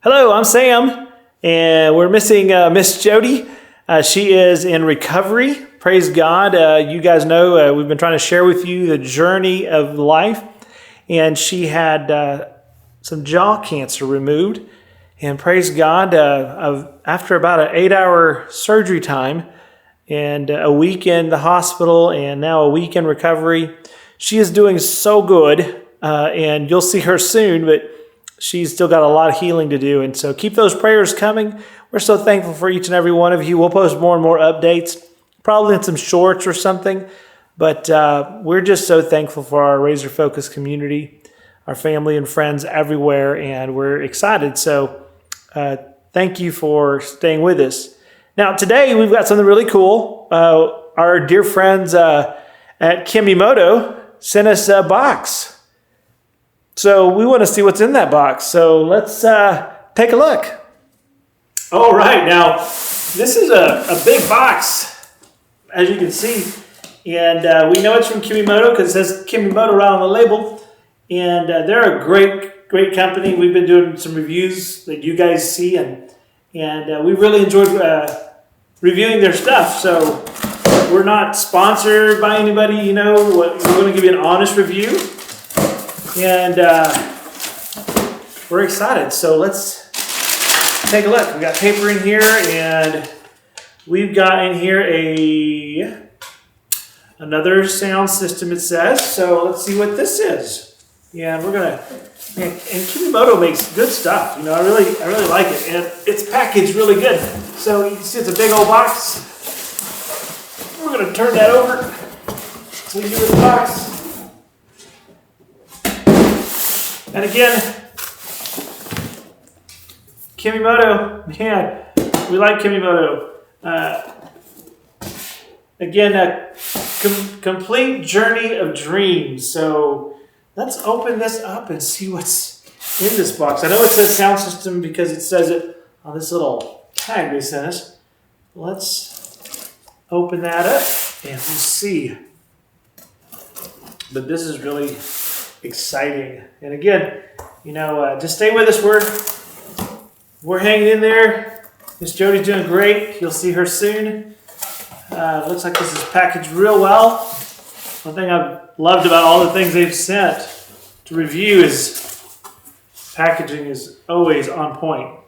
Hello, I'm Sam, and we're missing Miss Jody. She is in recovery. Praise God. You guys know we've been trying to share with you the journey of life, and she had some jaw cancer removed. And praise God, after about an 8-hour surgery time and a week in the hospital and now a week in recovery, she is doing so good, and you'll see her soon, but she's still got a lot of healing to do. And so keep those prayers coming. We're so thankful for each and every one of you. We'll post more and more updates, probably in some shorts or something. But we're just so thankful for our Razor Focus community, our family and friends everywhere, and we're excited. So thank you for staying with us. Now, today we've got something really cool. Our dear friends at Kemimoto sent us a box. So we want to see what's in that box. So let's take a look. All right, now this is a big box, as you can see. And we know it's from Kemimoto because it says Kemimoto right on the label. And they're a great company. We've been doing some reviews that you guys see. And we really enjoyed reviewing their stuff. So we're not sponsored by anybody, you know. We're going to give you an honest review. And we're excited. So let's take a look. We got paper in here, and we've got in here another sound system, it says. So let's see what this is. Yeah, we're gonna. And Kemimoto makes good stuff. You know, I really like it, and it's packaged really good. So you can see it's a big old box. We're gonna turn that over so you get the box. And again, Kemimoto, man, we like Kemimoto. Again, a complete journey of dreams. So let's open this up and see what's in this box. I know it says sound system because it says it on this little tag they sent us. Let's open that up and we'll see. But this is really exciting. And again, you know, just stay with us. We're hanging in there. Miss Jody's doing great. You'll see her soon. Looks like this is packaged real well. One thing I've loved about all the things they've sent to review is packaging is always on point.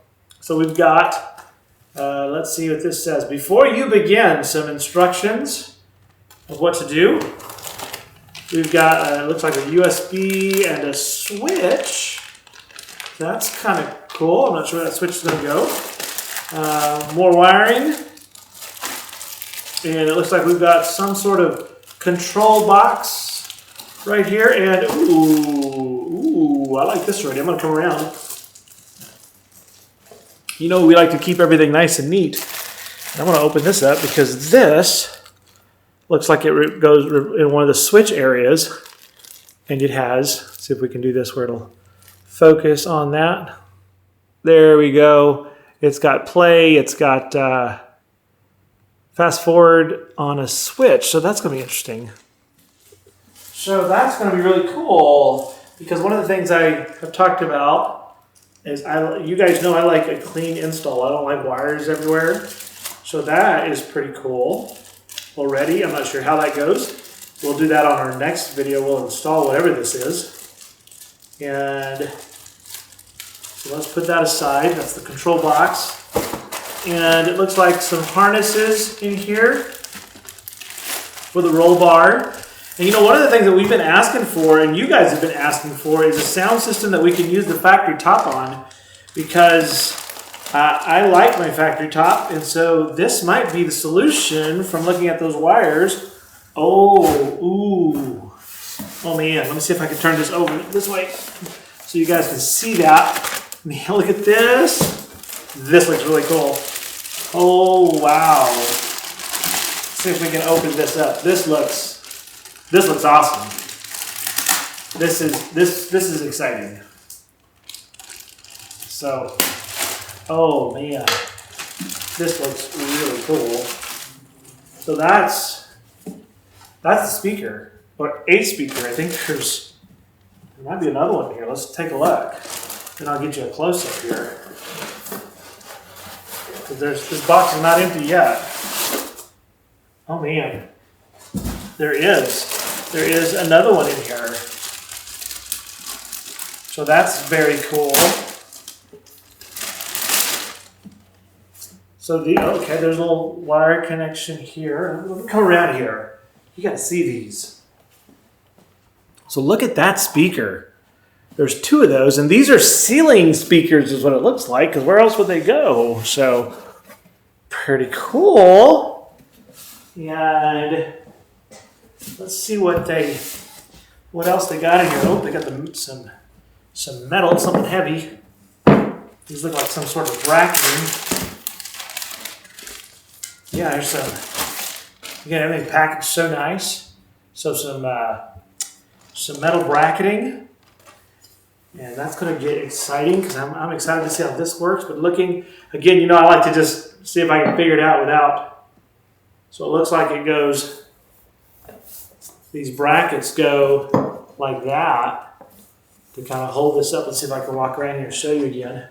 So we've got, let's see what this says. Before you begin, some instructions of what to do. We've got, looks like a USB and a switch. That's kind of cool. I'm not sure where that switch is going to go. More wiring. And it looks like we've got some sort of control box right here. And, ooh, I like this already. I'm going to come around. You know, we like to keep everything nice and neat. I'm going to open this up because this looks like it goes in one of the switch areas, and it has, let's see if we can do this where it'll focus on that. There we go. It's got play, it's got fast forward on a switch, so that's going to be interesting. So that's going to be really cool, because one of the things I have talked about is, you guys know I like a clean install. I don't like wires everywhere. So that is pretty cool. Already. I'm not sure how that goes. We'll do that on our next video. We'll install whatever this is. And so let's put that aside. That's the control box. And it looks like some harnesses in here for the roll bar. And you know, one of the things that we've been asking for, and you guys have been asking for, is a sound system that we can use the factory top on, because I like my factory top, and so this might be the solution from looking at those wires. Oh man, let me see if I can turn this over this way so you guys can see that. Man, look at this. This looks really cool. Oh wow. Let's see if we can open this up. This looks awesome. This is exciting. So, oh man, this looks really cool. So that's the speaker, or a speaker. I think there might be another one here. Let's take a look. And I'll get you a close-up here. because this box is not empty yet. Oh man, there is another one in here. So that's very cool. So okay, there's a little wire connection here. Let me come around here. You got to see these. So look at that speaker. There's two of those, and these are ceiling speakers is what it looks like, because where else would they go? So pretty cool. And let's see what else they got in here. Oh, they got some metal, something heavy. These look like some sort of bracketing. Yeah, there's again, everything packaged so nice. So some metal bracketing. And that's going to get exciting because I'm excited to see how this works. But looking, again, I like to just see if I can figure it out without. So it looks like it goes, these brackets go like that to kind of hold this up. Let's see if I can walk around here and show you again.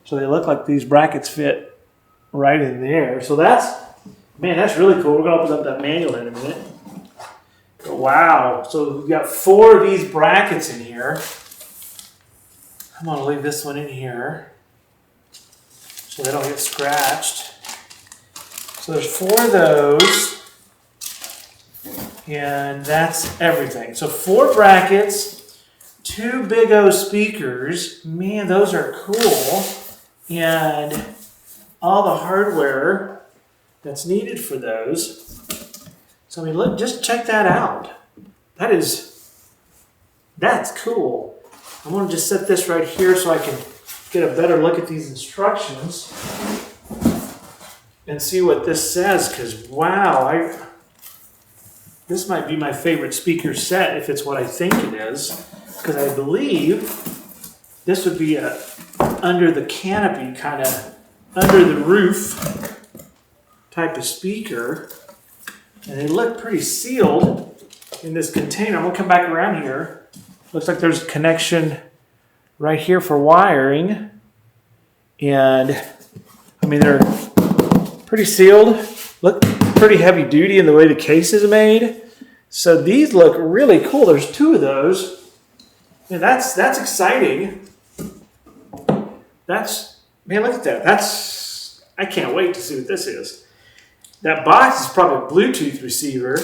So they look like these brackets fit right in there. So that's really cool. We're going to open up that manual in a minute. But wow. So we've got 4 of these brackets in here. I'm going to leave this one in here so they don't get scratched. So there's 4 of those. And that's everything. So 4 brackets, 2 big O speakers. Man, those are cool. And all the hardware that's needed for those. So I mean, look, just check that out. That's cool. I'm going to just set this right here so I can get a better look at these instructions and see what this says, because wow, this might be my favorite speaker set if it's what I think it is, because I believe this would be a under the canopy, kind of under the roof type of speaker, and they look pretty sealed in this container. I'm going to come back around here. Looks like there's a connection right here for wiring. And I mean, they're pretty sealed. Look pretty heavy duty in the way the case is made. So these look really cool. There's 2 of those. And that's exciting. Man, look at that. I can't wait to see what this is. That box is probably a Bluetooth receiver,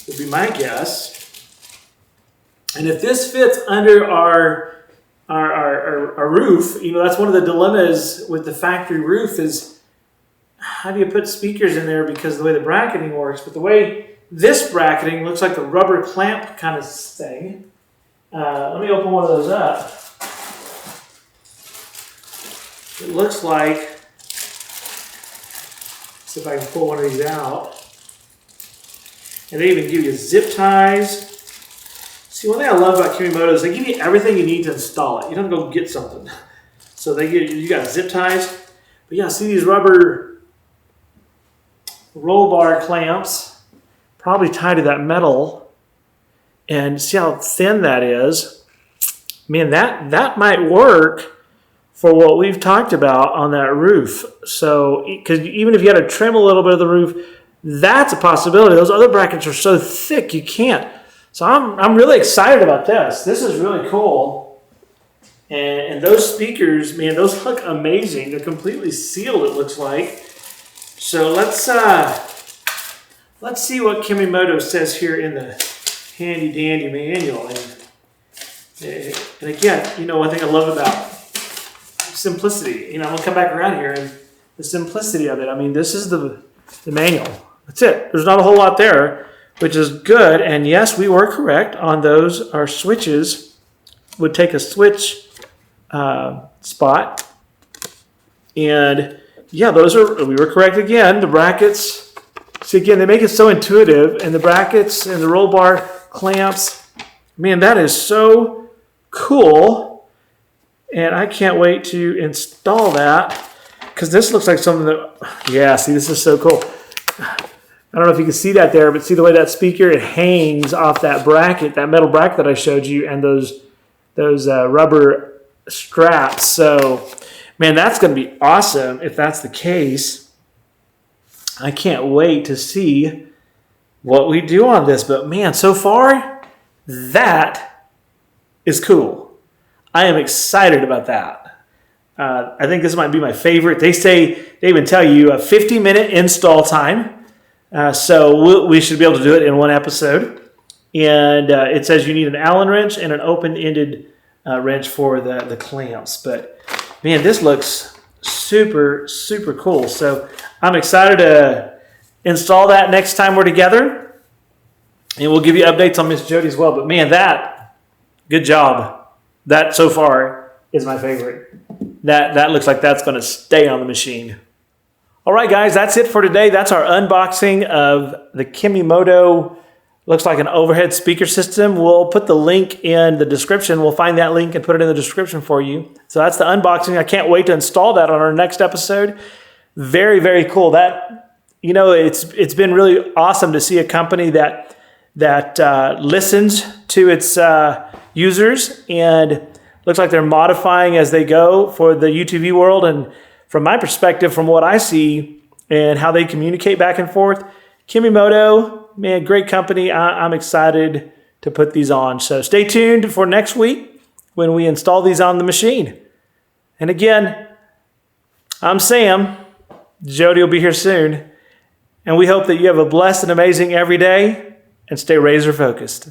would be my guess. And if this fits under our roof, that's one of the dilemmas with the factory roof is how do you put speakers in there because of the way the bracketing works. But the way this bracketing looks like the rubber clamp kind of thing. Let me open one of those up. It looks like, see if I can pull one of these out. And they even give you zip ties. See, one thing I love about Kemimoto is they give you everything you need to install it. You don't go get something. So you got zip ties. But yeah, see these rubber roll bar clamps, probably tied to that metal. And see how thin that is. Man, that might work for what we've talked about on that roof. So, because even if you had to trim a little bit of the roof, that's a possibility. Those other brackets are so thick you can't. So I'm really excited about this. This is really cool. And those speakers, man, those look amazing. They're completely sealed, it looks like. So let's see what Kemimoto says here in the handy dandy manual. And again, one thing I love about simplicity. I'm gonna come back around here and the simplicity of it. I mean, this is the manual. That's it. There's not a whole lot there, which is good. And yes, we were correct on those. Our switches would take a switch spot. And yeah, we were correct again. The brackets, see again, they make it so intuitive. And the brackets and the roll bar clamps, man, that is so cool. And I can't wait to install that because this looks like something that, yeah, see, this is so cool. I don't know if you can see that there, but see the way that speaker, it hangs off that bracket, that metal bracket that I showed you, and those rubber straps. So, Man, that's going to be awesome if that's the case. I can't wait to see what we do on this. But man, so far, that is cool. I am excited about that. I think this might be my favorite. They even tell you a 50-minute install time. So we should be able to do it in one episode. And it says you need an Allen wrench and an open-ended wrench for the clamps. But man, this looks super, super cool. So I'm excited to install that next time we're together. And we'll give you updates on Miss Jody as well. But man, good job. That so far is my favorite. That looks like that's going to stay on the machine. All right, guys, that's it for today. That's our unboxing of the Kemimoto. Looks like an overhead speaker system. We'll put the link in the description. We'll find that link and put it in the description for you. So that's the unboxing. I can't wait to install that on our next episode. Very, very cool. It's been really awesome to see a company that listens to its users, and looks like they're modifying as they go for the UTV world. And from my perspective, from what I see and how they communicate back and forth, Kemimoto, man, great company. I'm excited to put these on. So stay tuned for next week when we install these on the machine. And again, I'm Sam. Jody will be here soon. And we hope that you have a blessed and amazing every day and stay razor focused.